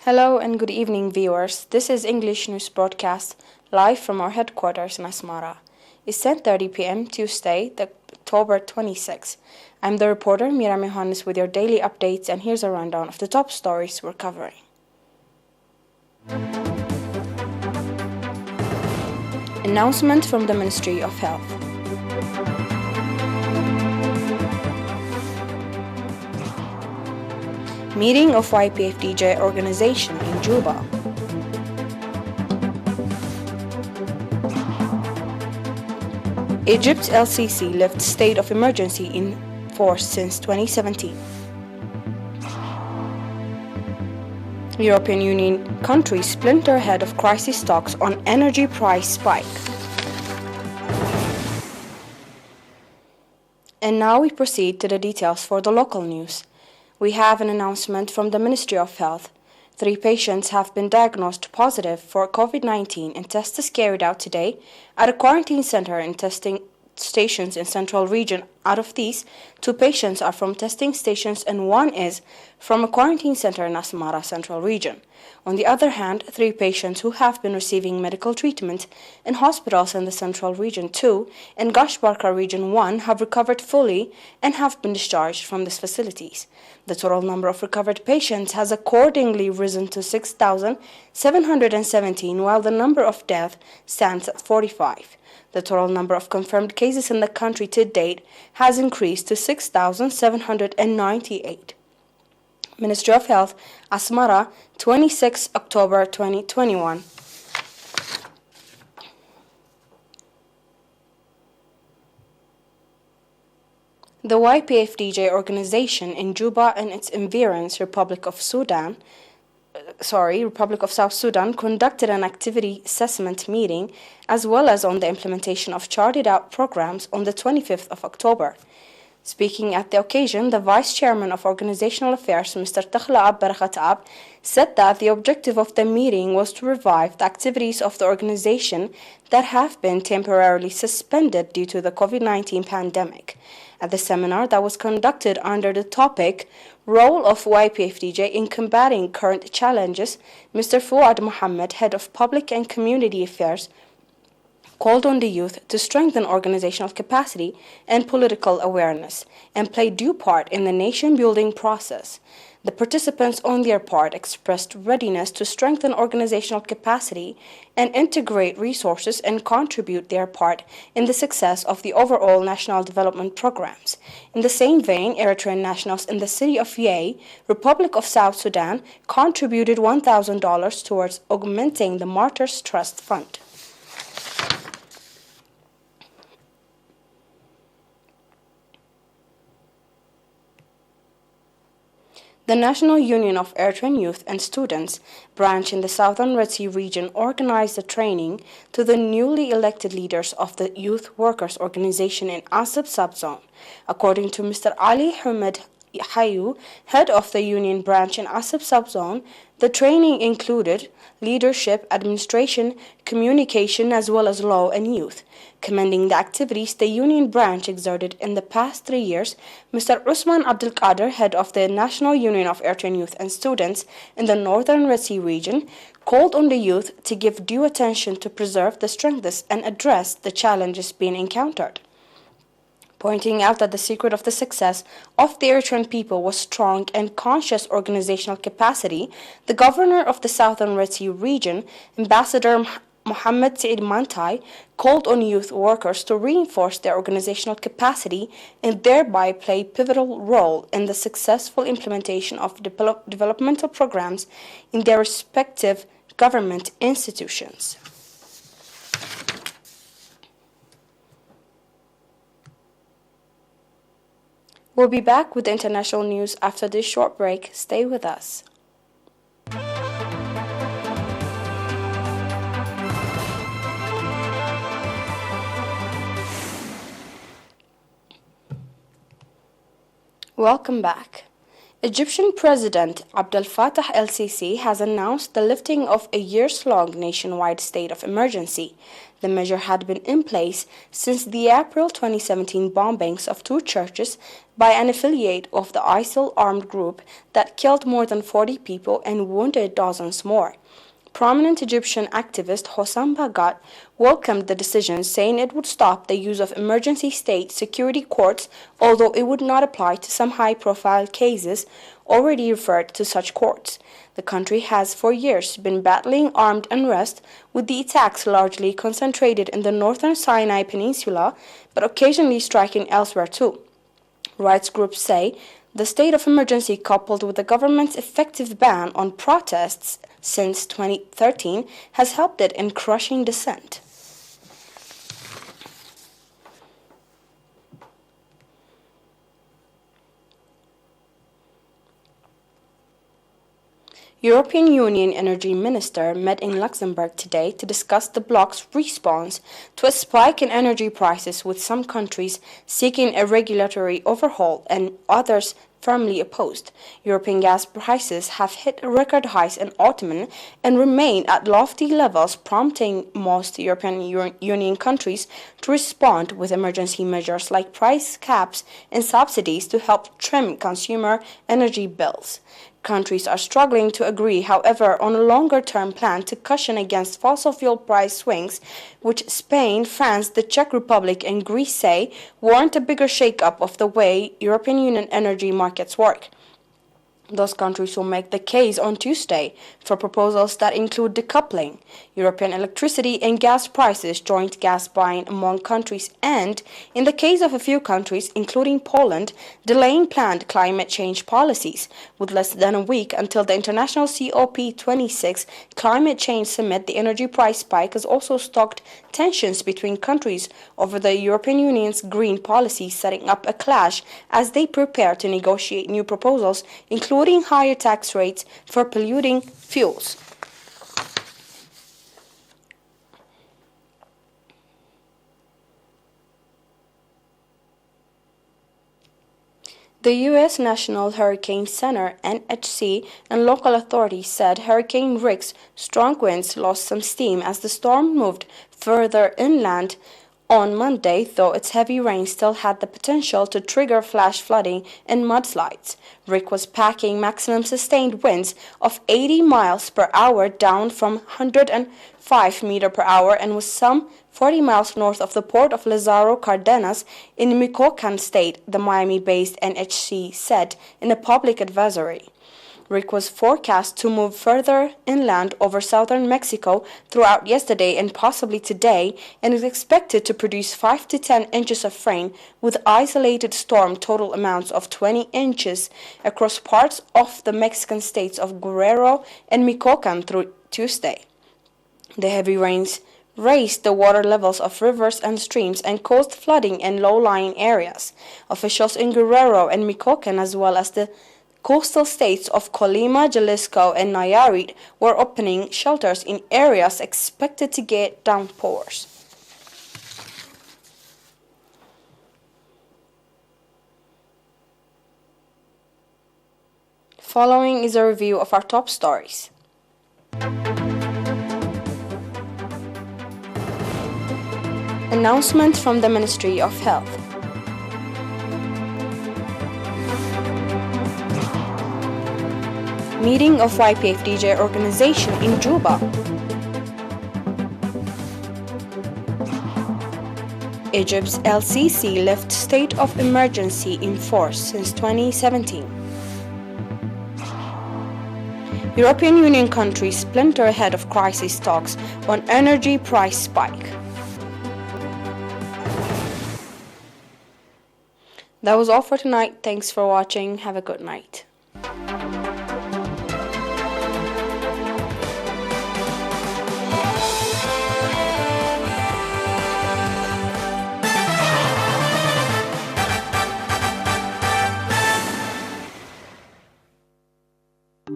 Hello and good evening, viewers. This is English News Broadcast, live from our headquarters in Asmara. It's 10:30 p.m. Tuesday, October 26. I'm the reporter Mira Mehanis with your daily updates, and here's a rundown of the top stories we're covering. Announcement from the Ministry of Health. Meeting of YPFDJ organization in Juba. Egypt's LCC lifts state of emergency in force since 2017. European Union countries splinter ahead of crisis talks on energy price spike. And now we proceed to the details for the local news. We have an announcement from the Ministry of Health. 3 patients have been diagnosed positive for COVID-19 and tests is carried out today at a quarantine center and testing stations in Central Region. Out of these, 2 patients are from testing stations and 1 is from a quarantine center in Asmara Central Region. On the other hand, 3 patients who have been receiving medical treatment in hospitals in the Central Region 2 and Gashbarka Region 1 have recovered fully and have been discharged from these facilities. The total number of recovered patients has accordingly risen to 6,717, while the number of deaths stands at 45. The total number of confirmed cases in the country to date has increased to 6,798. Ministry of Health, Asmara, 26 October 2021. The YPFDJ organization in Juba and its environs, Republic of South Sudan, conducted an activity assessment meeting as well as on the implementation of charted out programs on the 25th of October. Speaking at the occasion, the Vice Chairman of Organizational Affairs, Mr. Takhla'ab Barakhatab, said that the objective of the meeting was to revive the activities of the organization that have been temporarily suspended due to the COVID-19 pandemic. At the seminar that was conducted under the topic Role of YPFDJ in Combating Current Challenges, Mr. Fuad Mohammed, Head of Public and Community Affairs, called on the youth to strengthen organizational capacity and political awareness and play due part in the nation-building process. The participants on their part expressed readiness to strengthen organizational capacity and integrate resources and contribute their part in the success of the overall national development programs. In the same vein, Eritrean nationals in the city of Yei, Republic of South Sudan, contributed $1,000 towards augmenting the Martyrs Trust Fund. The National Union of Eritrean Youth and Students branch in the Southern Red Sea region organized a training to the newly elected leaders of the Youth Workers Organization in Asab subzone. According to Mr. Ali Hamed Hayu, head of the union branch in Asab subzone, the training included leadership, administration, communication, as well as law and youth. Commending the activities the union branch exerted in the past 3 years, Mr. Usman Abdul Qadir, head of the National Union of Eritrean Youth and Students in the Northern Red Sea region, called on the youth to give due attention to preserve the strengths and address the challenges being encountered. Pointing out that the secret of the success of the Eritrean people was strong and conscious organizational capacity, the governor of the Southern Red Sea region, Ambassador Mohammed Said Mantai, called on youth workers to reinforce their organizational capacity and thereby play a pivotal role in the successful implementation of developmental programs in their respective government institutions. We'll be back with the international news after this short break. Stay with us. Welcome back. Egyptian President Abdel Fattah el-Sisi has announced the lifting of a years-long nationwide state of emergency. The measure had been in place since the April 2017 bombings of two churches by an affiliate of the ISIL armed group that killed more than 40 people and wounded dozens more. Prominent Egyptian activist Hossam Bagat welcomed the decision, saying it would stop the use of emergency state security courts, although it would not apply to some high-profile cases already referred to such courts. The country has for years been battling armed unrest, with the attacks largely concentrated in the northern Sinai Peninsula, but occasionally striking elsewhere too. Rights groups say the state of emergency, coupled with the government's effective ban on protests since 2013, has helped it in crushing dissent. European Union Energy Minister met in Luxembourg today to discuss the bloc's response to a spike in energy prices, with some countries seeking a regulatory overhaul and others firmly opposed. European gas prices have hit record highs in autumn and remain at lofty levels, prompting most European Union countries to respond with emergency measures like price caps and subsidies to help trim consumer energy bills. Countries are struggling to agree, however, on a longer-term plan to cushion against fossil fuel price swings, which Spain, France, the Czech Republic, and Greece say warrant a bigger shake-up of the way European Union energy markets work. Those countries will make the case on Tuesday for proposals that include decoupling, European electricity and gas prices, joint gas buying among countries, and, in the case of a few countries, including Poland, delaying planned climate change policies. With less than a week until the International COP26 Climate Change Summit, the energy price spike has also stoked tensions between countries over the European Union's green policy, setting up a clash as they prepare to negotiate new proposals, including higher tax rates for polluting fuels. The U.S. National Hurricane Center (NHC) and local authorities said Hurricane Ric's strong winds lost some steam as the storm moved further inland on Monday, though its heavy rain still had the potential to trigger flash flooding and mudslides. Ric was packing maximum sustained winds of 80 miles per hour down from 105 meters per hour and was some 40 miles north of the port of Lázaro Cárdenas in Michoacán State, the Miami-based NHC said in a public advisory. Ric was forecast to move further inland over southern Mexico throughout yesterday and possibly today, and is expected to produce 5 to 10 inches of rain, with isolated storm total amounts of 20 inches across parts of the Mexican states of Guerrero and Michoacán through Tuesday. The heavy rains raised the water levels of rivers and streams and caused flooding in low-lying areas. Officials in Guerrero and Michoacán, as well as the coastal states of Colima, Jalisco, and Nayarit, were opening shelters in areas expected to get downpours. Following is a review of our top stories. Announcement from the Ministry of Health. Meeting of YPFDJ organization in Juba. Egypt's LCC left state of emergency in force since 2017. European Union countries splinter ahead of crisis talks on energy price spike. That was all for tonight. Thanks for watching. Have a good night.